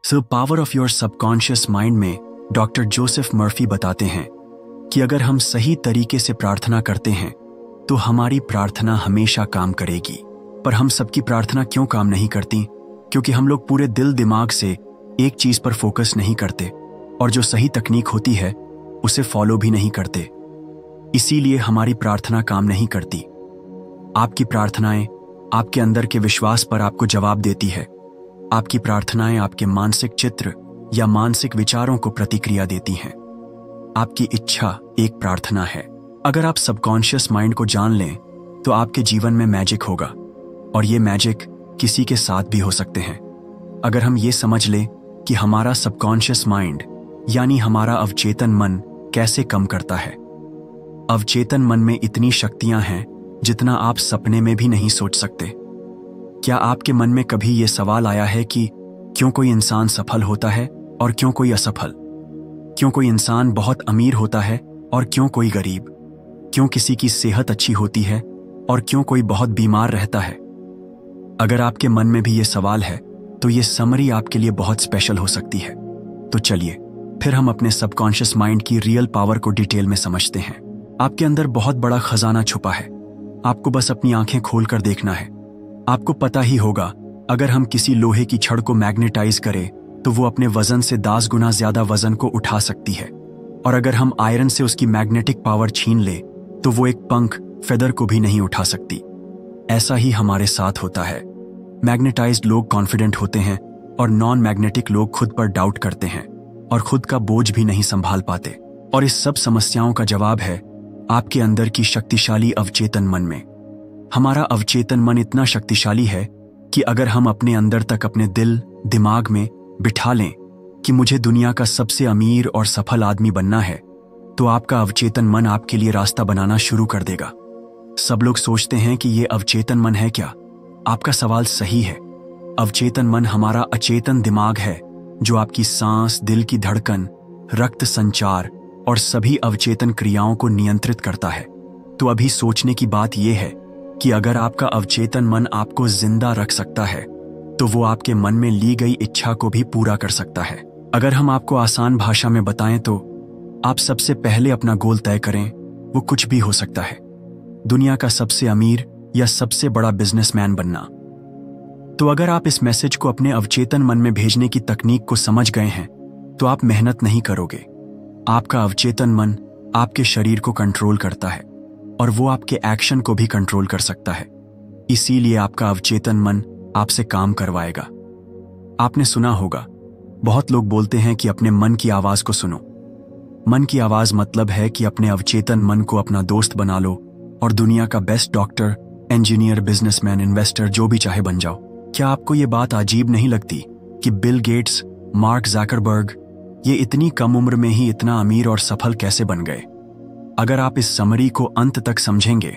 So power of your subconscious mind में doctor Joseph Murphy बताते हैं कि अगर हम सही तरीके से प्रार्थना करते हैं तो हमारी प्रार्थना हमेशा काम करेगी। पर हम सबकी प्रार्थना क्यों काम नहीं करती? क्योंकि हम लोग पूरे दिल दिमाग से एक चीज पर फोकस नहीं करते और जो सही तकनीक होती है उसे फॉलो भी नहीं करते। इसीलिए हमारी प्रार्थना काम नहीं करती। आपकी प्रार्थनाएं आपके अंदर के विश्वास पर आपको जवाब देती है। आपकी प्रार्थनाएं आपके मानसिक चित्र या मानसिक विचारों को प्रतिक्रिया देती हैं। आपकी इच्छा एक प्रार्थना है। अगर आप सबकॉन्शियस माइंड को जान लें तो आपके जीवन में मैजिक होगा, और ये मैजिक किसी के साथ भी हो सकते हैं। अगर हम ये समझ लें कि हमारा सबकॉन्शियस माइंड यानी हमारा अवचेतन मन कैसे काम करता है। अवचेतन मन में इतनी शक्तियां हैं जितना आप सपने में भी नहीं सोच सकते। क्या आपके मन में कभी ये सवाल आया है कि क्यों कोई इंसान सफल होता है और क्यों कोई असफल? क्यों कोई इंसान बहुत अमीर होता है और क्यों कोई गरीब? क्यों किसी की सेहत अच्छी होती है और क्यों कोई बहुत बीमार रहता है? अगर आपके मन में भी ये सवाल है तो ये समरी आपके लिए बहुत स्पेशल हो सकती है। तो चलिए फिर हम अपने सबकॉन्शियस माइंड की रियल पावर को डिटेल में समझते हैं। आपके अंदर बहुत बड़ा खजाना छुपा है। आपको बस अपनी आंखें खोलकर देखना है। आपको पता ही होगा, अगर हम किसी लोहे की छड़ को मैग्नेटाइज करें तो वो अपने वजन से 10 गुना ज्यादा वजन को उठा सकती है, और अगर हम आयरन से उसकी मैग्नेटिक पावर छीन ले तो वो एक पंख फेदर को भी नहीं उठा सकती। ऐसा ही हमारे साथ होता है। मैग्नेटाइज्ड लोग कॉन्फिडेंट होते हैं और नॉन मैग्नेटिक लोग खुद पर डाउट करते हैं और खुद का बोझ भी नहीं संभाल पाते। और इस सब समस्याओं का जवाब है आपके अंदर की शक्तिशाली अवचेतन मन में। हमारा अवचेतन मन इतना शक्तिशाली है कि अगर हम अपने अंदर तक अपने दिल दिमाग में बिठा लें कि मुझे दुनिया का सबसे अमीर और सफल आदमी बनना है, तो आपका अवचेतन मन आपके लिए रास्ता बनाना शुरू कर देगा। सब लोग सोचते हैं कि ये अवचेतन मन है क्या? आपका सवाल सही है। अवचेतन मन हमारा अचेतन दिमाग है जो आपकी सांस, दिल की धड़कन, रक्त संचार और सभी अवचेतन क्रियाओं को नियंत्रित करता है। तो अभी सोचने की बात यह है कि अगर आपका अवचेतन मन आपको जिंदा रख सकता है तो वो आपके मन में ली गई इच्छा को भी पूरा कर सकता है। अगर हम आपको आसान भाषा में बताएं तो आप सबसे पहले अपना गोल तय करें। वो कुछ भी हो सकता है। दुनिया का सबसे अमीर या सबसे बड़ा बिजनेसमैन बनना। तो अगर आप इस मैसेज को अपने अवचेतन मन में भेजने की तकनीक को समझ गए हैं तो आप मेहनत नहीं करोगे। आपका अवचेतन मन आपके शरीर को कंट्रोल करता है और वो आपके एक्शन को भी कंट्रोल कर सकता है। इसीलिए आपका अवचेतन मन आपसे काम करवाएगा। आपने सुना होगा, बहुत लोग बोलते हैं कि अपने मन की आवाज को सुनो। मन की आवाज मतलब है कि अपने अवचेतन मन को अपना दोस्त बना लो और दुनिया का best doctor, engineer, businessman, investor जो भी चाहे बन जाओ। क्या आपको ये बात अजीब नहीं लगती कि बिल गेट्स, मार्क ज़करबर्ग ये इतनी कम उम्र में ही इतना अमीर और सफल कैसे बन गए? अगर आप इस समरी को अंत तक समझेंगे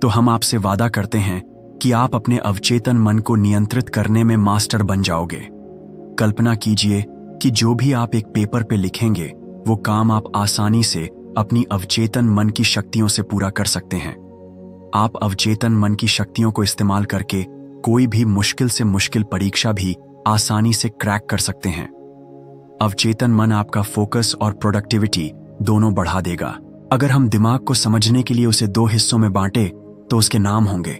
तो हम आपसे वादा करते हैं कि आप अपने अवचेतन मन को नियंत्रित करने में मास्टर बन जाओगे। कल्पना कीजिए कि जो भी आप एक पेपर पे लिखेंगे वो काम आप आसानी से अपनी अवचेतन मन की शक्तियों से पूरा कर सकते हैं। आप अवचेतन मन की शक्तियों को इस्तेमाल करके कोई भी मुश्किल से मुश्किल परीक्षा भी आसानी से क्रैक कर सकते हैं। अवचेतन मन आपका फोकस और प्रोडक्टिविटी दोनों बढ़ा देगा। अगर हम दिमाग को समझने के लिए उसे 2 हिस्सों में बांटे तो उसके नाम होंगे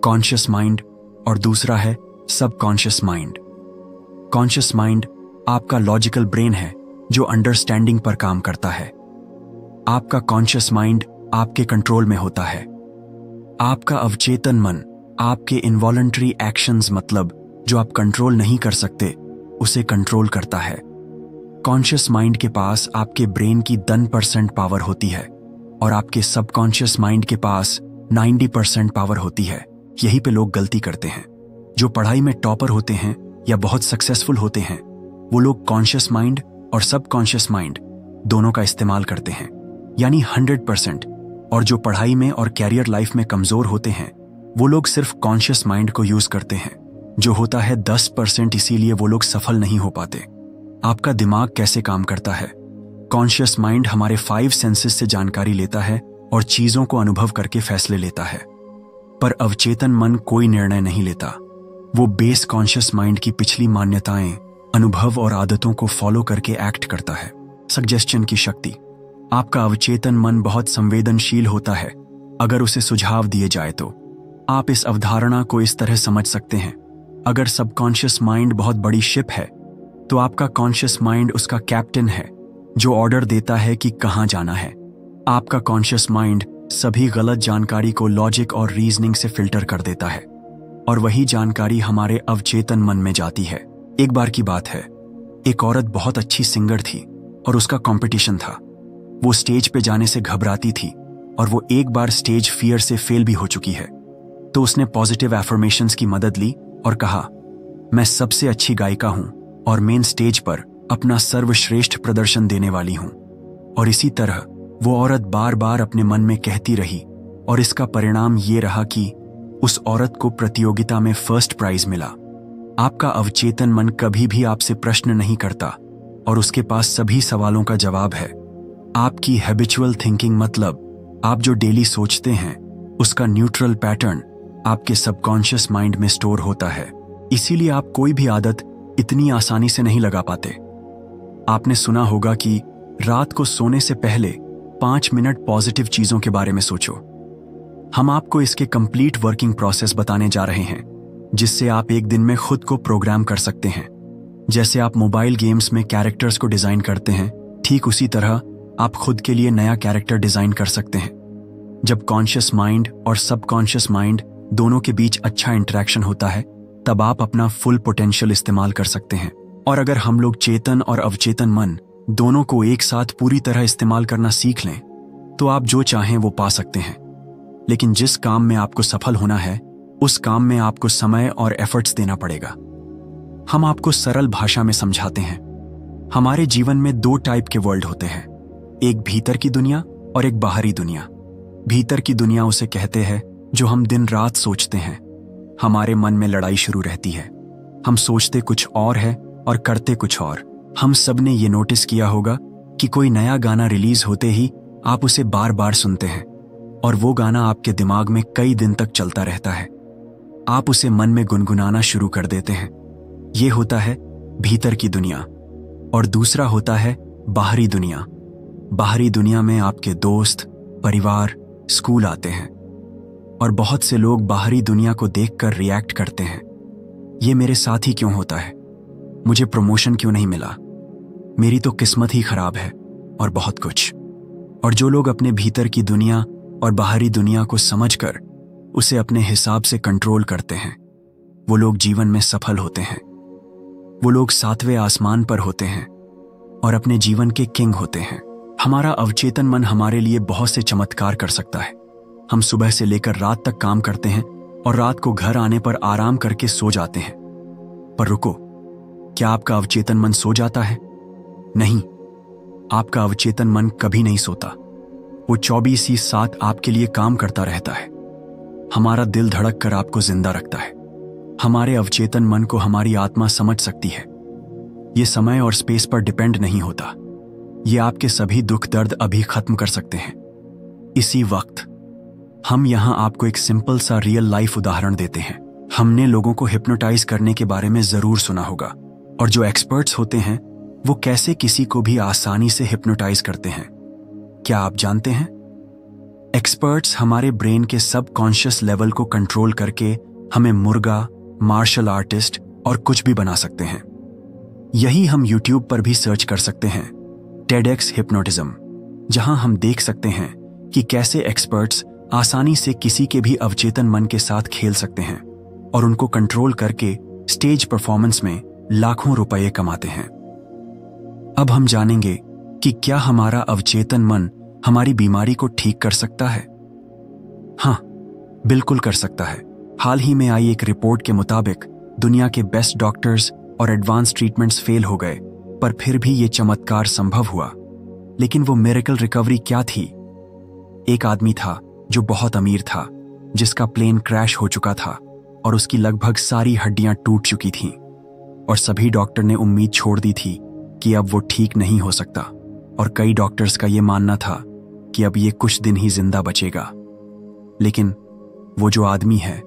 कॉन्शियस माइंड और दूसरा है सबकॉन्शियस माइंड। कॉन्शियस माइंड आपका लॉजिकल ब्रेन है जो अंडरस्टैंडिंग पर काम करता है। आपका कॉन्शियस माइंड आपके कंट्रोल में होता है। आपका अवचेतन मन आपके इनवॉलंटरी एक्शंस, मतलब जो आप कंट्रोल नहीं कर सकते, उसे कंट्रोल करता है। कॉन्शियस माइंड के पास आपके ब्रेन की 10% पावर होती है और आपके सबकॉन्शियस माइंड के पास 90% पावर होती है। यही पे लोग गलती करते हैं। जो पढ़ाई में टॉपर होते हैं या बहुत सक्सेसफुल होते हैं वो लोग कॉन्शियस माइंड और सबकॉन्शियस माइंड दोनों का इस्तेमाल करते हैं, यानी 100%। और जो पढ़ाई में और कैरियर लाइफ में कमजोर होते हैं वो लोग सिर्फ कॉन्शियस माइंड को यूज करते हैं, जो होता है 10%। इसीलिए वो लोग सफल नहीं हो पाते। आपका दिमाग कैसे काम करता है? कॉन्शियस माइंड हमारे 5 सेंसेस से जानकारी लेता है और चीजों को अनुभव करके फैसले लेता है। पर अवचेतन मन कोई निर्णय नहीं लेता। वो बेस कॉन्शियस माइंड की पिछली मान्यताएं, अनुभव और आदतों को फॉलो करके एक्ट करता है। सजेशन की शक्ति। आपका अवचेतन मन बहुत संवेदनशील होता है अगर उसे सुझाव दिए जाए तो। आप इस अवधारणा को इस तरह समझ सकते हैं, अगर सबकॉन्शियस माइंड बहुत बड़ी शिप है तो आपका कॉन्शियस माइंड उसका कैप्टन है जो ऑर्डर देता है कि कहाँ जाना है। आपका कॉन्शियस माइंड सभी गलत जानकारी को लॉजिक और रीजनिंग से फिल्टर कर देता है और वही जानकारी हमारे अवचेतन मन में जाती है। एक बार की बात है, एक औरत बहुत अच्छी सिंगर थी और उसका कंपटीशन था। वो स्टेज पे जाने से घबराती थी और वो एक बार स्टेज फियर से फेल भी हो चुकी है। तो उसने पॉजिटिव एफर्मेशंस की मदद ली और कहा, मैं सबसे अच्छी गायिका हूं और मेन स्टेज पर अपना सर्वश्रेष्ठ प्रदर्शन देने वाली हूं। और इसी तरह वो औरत बार बार अपने मन में कहती रही और इसका परिणाम ये रहा कि उस औरत को प्रतियोगिता में फर्स्ट प्राइज मिला। आपका अवचेतन मन कभी भी आपसे प्रश्न नहीं करता और उसके पास सभी सवालों का जवाब है। आपकी हैबिचुअल थिंकिंग मतलब आप जो डेली सोचते हैं उसका न्यूट्रल पैटर्न आपके सबकॉन्शियस माइंड में स्टोर होता है। इसीलिए आप कोई भी आदत इतनी आसानी से नहीं लगा पाते। आपने सुना होगा कि रात को सोने से पहले 5 मिनट पॉजिटिव चीजों के बारे में सोचो। हम आपको इसके कंप्लीट वर्किंग प्रोसेस बताने जा रहे हैं जिससे आप एक दिन में खुद को प्रोग्राम कर सकते हैं। जैसे आप मोबाइल गेम्स में कैरेक्टर्स को डिजाइन करते हैं, ठीक उसी तरह आप खुद के लिए नया कैरेक्टर डिजाइन कर सकते हैं। जब कॉन्शियस माइंड और सबकॉन्शियस माइंड दोनों के बीच अच्छा इंटरेक्शन होता है तब आप अपना फुल पोटेंशियल इस्तेमाल कर सकते हैं। और अगर हम लोग चेतन और अवचेतन मन दोनों को एक साथ पूरी तरह इस्तेमाल करना सीख लें तो आप जो चाहें वो पा सकते हैं। लेकिन जिस काम में आपको सफल होना है उस काम में आपको समय और एफर्ट्स देना पड़ेगा। हम आपको सरल भाषा में समझाते हैं। हमारे जीवन में 2 टाइप के वर्ल्ड होते हैं, एक भीतर की दुनिया और एक बाहरी दुनिया। भीतर की दुनिया उसे कहते हैं जो हम दिन रात सोचते हैं। हमारे मन में लड़ाई शुरू रहती है, हम सोचते कुछ और है और करते कुछ और। हम सब ने ये नोटिस किया होगा कि कोई नया गाना रिलीज होते ही आप उसे बार बार सुनते हैं और वो गाना आपके दिमाग में कई दिन तक चलता रहता है। आप उसे मन में गुनगुनाना शुरू कर देते हैं। ये होता है भीतर की दुनिया। और दूसरा होता है बाहरी दुनिया। बाहरी दुनिया में आपके दोस्त, परिवार, स्कूल आते हैं और बहुत से लोग बाहरी दुनिया को देखकर रिएक्ट करते हैं। ये मेरे साथ ही क्यों होता है? मुझे प्रमोशन क्यों नहीं मिला? मेरी तो किस्मत ही खराब है और बहुत कुछ। और जो लोग अपने भीतर की दुनिया और बाहरी दुनिया को समझकर उसे अपने हिसाब से कंट्रोल करते हैं, वो लोग जीवन में सफल होते हैं। वो लोग 7वें आसमान पर होते हैं और अपने जीवन के किंग होते हैं। हमारा अवचेतन मन हमारे लिए बहुत से चमत्कार कर सकता है। हम सुबह से लेकर रात तक काम करते हैं और रात को घर आने पर आराम करके सो जाते हैं। पर रुको, क्या आपका अवचेतन मन सो जाता है? नहीं, आपका अवचेतन मन कभी नहीं सोता। वो 24/7 आपके लिए काम करता रहता है। हमारा दिल धड़क कर आपको जिंदा रखता है। हमारे अवचेतन मन को हमारी आत्मा समझ सकती है। ये समय और स्पेस पर डिपेंड नहीं होता। ये आपके सभी दुख दर्द अभी खत्म कर सकते हैं। इसी वक्त हम यहां आपको एक सिंपल सा रियल लाइफ उदाहरण देते हैं। हमने लोगों को हिप्नोटाइज करने के बारे में जरूर सुना होगा और जो एक्सपर्ट्स होते हैं वो कैसे किसी को भी आसानी से हिप्नोटाइज करते हैं। क्या आप जानते हैं? एक्सपर्ट्स हमारे ब्रेन के सबकॉन्शियस लेवल को कंट्रोल करके हमें मुर्गा, मार्शल आर्टिस्ट और कुछ भी बना सकते हैं। यही हम YouTube पर भी सर्च कर सकते हैं, TEDx हिप्नोटिज्म, जहां हम देख सकते हैं कि कैसे एक्सपर्ट्स आसानी से किसी के भी अवचेतन मन के साथ खेल सकते हैं और उनको कंट्रोल करके स्टेज परफॉर्मेंस में लाखों रुपए कमाते हैं। अब हम जानेंगे कि क्या हमारा अवचेतन मन हमारी बीमारी को ठीक कर सकता है? हाँ, बिल्कुल कर सकता है। हाल ही में आई एक रिपोर्ट के मुताबिक दुनिया के बेस्ट डॉक्टर्स और एडवांस ट्रीटमेंट्स फेल हो गए, पर फिर भी ये चमत्कार संभव हुआ। लेकिन वो मिरेकल रिकवरी क्या थी? एक आदमी था जो बहुत अमीर था, जिसका प्लेन क्रैश हो चुका था और उसकी लगभग सारी हड्डियां टूट चुकी थीं और सभी डॉक्टर ने उम्मीद छोड़ दी थी कि अब वो ठीक नहीं हो सकता और कई डॉक्टर्स का ये मानना था कि अब ये कुछ दिन ही जिंदा बचेगा। लेकिन वो जो आदमी है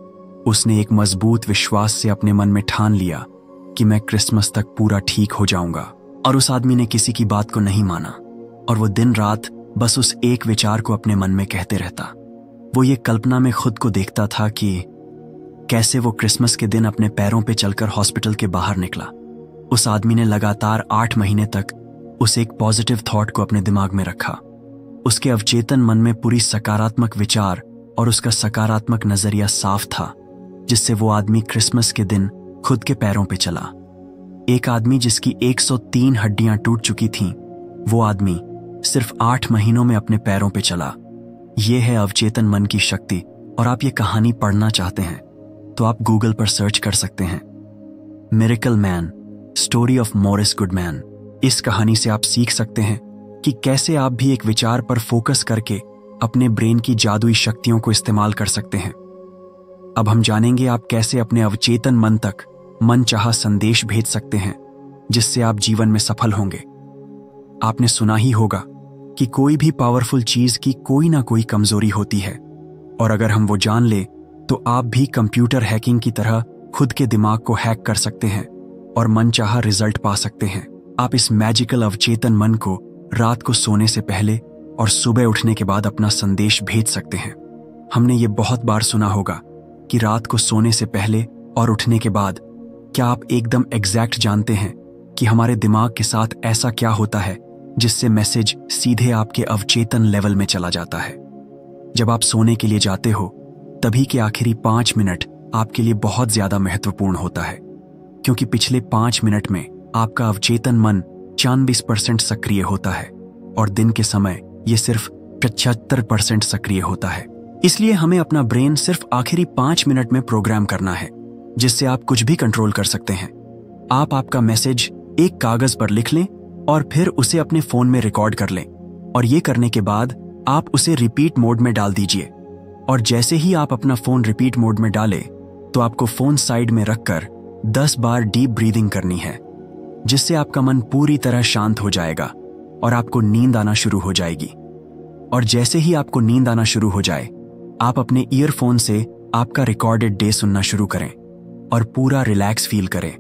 उसने एक मजबूत विश्वास से अपने मन में ठान लिया कि मैं क्रिसमस तक पूरा ठीक हो जाऊंगा। और उस आदमी ने किसी की बात को नहीं माना और वो दिन रात बस उस एक विचार को अपने मन में कहते रहता। वो ये कल्पना में खुद को देखता था कि कैसे वो क्रिसमस के दिन अपने पैरों पे चलकर हॉस्पिटल के बाहर निकला। उस आदमी ने लगातार 8 महीने तक उस एक पॉजिटिव थॉट को अपने दिमाग में रखा। उसके अवचेतन मन में पूरी सकारात्मक विचार और उसका सकारात्मक नजरिया साफ था, जिससे वो आदमी क्रिसमस के दिन खुद के पैरों पे चला। एक आदमी जिसकी 103 हड्डियां टूट चुकी थीं, वो आदमी सिर्फ 8 महीनों में अपने पैरों पे चला। ये है अवचेतन मन की शक्ति। और आप ये कहानी पढ़ना चाहते हैं तो आप गूगल पर सर्च कर सकते हैं, miracle man, story of Morris Goodman. इस कहानी से आप सीख सकते हैं कि कैसे आप भी एक विचार पर फोकस करके अपने ब्रेन की जादुई शक्तियों को इस्तेमाल कर सकते हैं। अब हम जानेंगे आप कैसे अपने अवचेतन मन तक मनचाहा संदेश भेज सकते हैं, जिससे आप जीवन में सफल होंगे। आपने सुना ही होगा कि कोई भी पावरफुल चीज की कोई ना कोई कमजोरी होती है, और अगर हम वो जान ले तो आप भी कंप्यूटर हैकिंग की तरह खुद के दिमाग को हैक कर सकते हैं और मनचाहा रिजल्ट पा सकते हैं। आप इस मैजिकल अवचेतन मन को रात को सोने से पहले और सुबह उठने के बाद अपना संदेश भेज सकते हैं। हमने ये बहुत बार सुना होगा कि रात को सोने से पहले और उठने के बाद। क्या आप एकदम एग्जैक्ट जानते हैं कि हमारे दिमाग के साथ ऐसा क्या होता है जिससे मैसेज सीधे आपके अवचेतन लेवल में चला जाता है? जब आप सोने के लिए जाते हो तभी के आखिरी 5 मिनट आपके लिए बहुत ज्यादा महत्वपूर्ण होता है, क्योंकि पिछले 5 मिनट में आपका अवचेतन मन 94% सक्रिय होता है और दिन के समय ये सिर्फ 75% सक्रिय होता है। इसलिए हमें अपना ब्रेन सिर्फ आखिरी 5 मिनट में प्रोग्राम करना है, जिससे आप कुछ भी कंट्रोल कर सकते हैं। आप आपका मैसेज एक कागज पर लिख लें और फिर उसे अपने फोन में रिकॉर्ड कर लें, और ये करने के बाद आप उसे रिपीट मोड में डाल दीजिए। और जैसे ही आप अपना फोन रिपीट मोड में डालें तो आपको फोन साइड में रखकर 10 बार डीप ब्रीदिंग करनी है, जिससे आपका मन पूरी तरह शांत हो जाएगा और आपको नींद आना शुरू हो जाएगी। और जैसे ही आपको नींद आना शुरू हो जाए, आप अपने ईयरफोन से आपका रिकॉर्डेड डे सुनना शुरू करें और पूरा रिलैक्स फील करें।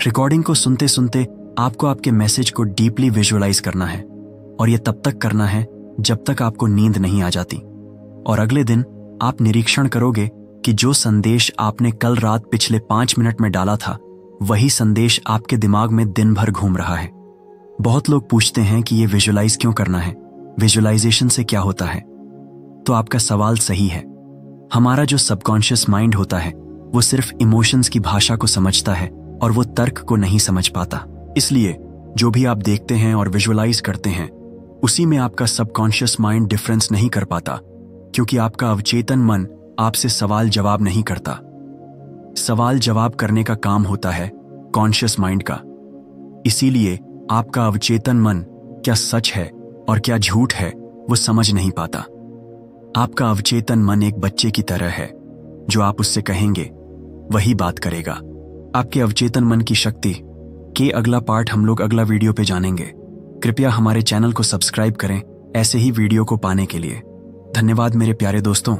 रिकॉर्डिंग को सुनते सुनते आपको आपके मैसेज को डीपली विजुअलाइज करना है, और यह तब तक करना है जब तक आपको नींद नहीं आ जाती। और अगले दिन आप निरीक्षण करोगे कि जो संदेश आपने कल रात पिछले 5 मिनट में डाला था, वही संदेश आपके दिमाग में दिन भर घूम रहा है। बहुत लोग पूछते हैं कि ये विजुअलाइज क्यों करना है, विजुअलाइजेशन से क्या होता है? तो आपका सवाल सही है। हमारा जो सबकॉन्शियस माइंड होता है वो सिर्फ इमोशंस की भाषा को समझता है और वो तर्क को नहीं समझ पाता। इसलिए जो भी आप देखते हैं और विजुअलाइज करते हैं, उसी में आपका सबकॉन्शियस माइंड डिफरेंस नहीं कर पाता, क्योंकि आपका अवचेतन मन आपसे सवाल जवाब नहीं करता। सवाल जवाब करने का काम होता है कॉन्शियस माइंड का। इसीलिए आपका अवचेतन मन क्या सच है और क्या झूठ है वो समझ नहीं पाता। आपका अवचेतन मन एक बच्चे की तरह है, जो आप उससे कहेंगे वही बात करेगा। आपके अवचेतन मन की शक्ति के अगला पार्ट हम लोग अगला वीडियो पे जानेंगे। कृपया हमारे चैनल को सब्सक्राइब करें ऐसे ही वीडियो को पाने के लिए। धन्यवाद मेरे प्यारे दोस्तों।